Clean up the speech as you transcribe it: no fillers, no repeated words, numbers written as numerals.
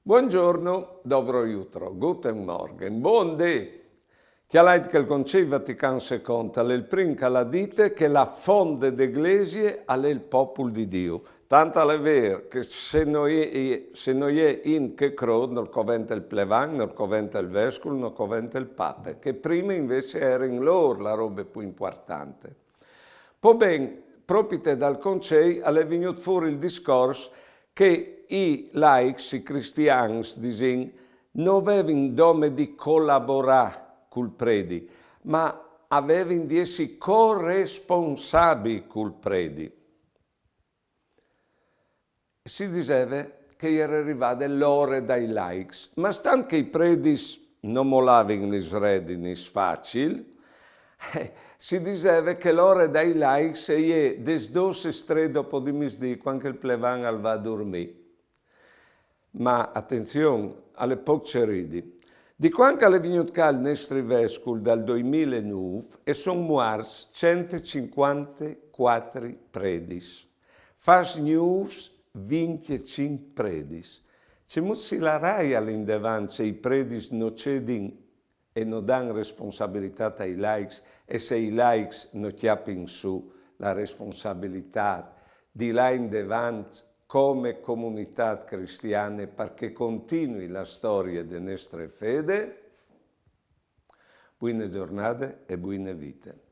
Buongiorno, dobro jutro, guten Morgen, buondì. Chiaramente che il Concilio Vaticano II è il primo che la dite che la fonte d'Eglesie è il popolo di Dio. Tanto è vero che se noi è in che crede, non coventa il plevan, non coventa il vescovo, non coventa il papa, che prima invece era in loro la roba più importante. Poi ben, proprio dal Concilio è venuto fuori il discorso che i laici, i cristiani, dicono, non avevano dome di collaborare col predi, ma avevano di essere corresponsabili col predi. Si diceva che era arrivata l'ora dai laici, ma stando che i predi non mollavano le redini facili, si diceva che l'ora dai laici è des 2 dopo di misdì, quando il plevan al va a dormire. Ma attenzione, alle poche ridi. Di quando è venuto il nostro vescovo dal 2009 e sono morti 154 predis. Fas news 25 predis. C'è molto la rai all'indavanti se i predis non cedono e non danno responsabilità ai laici e se i laici non chiappino su la responsabilità di là in davanti come comunità cristiana perché continui la storia della nostra fede. Buone giornate e buone vite.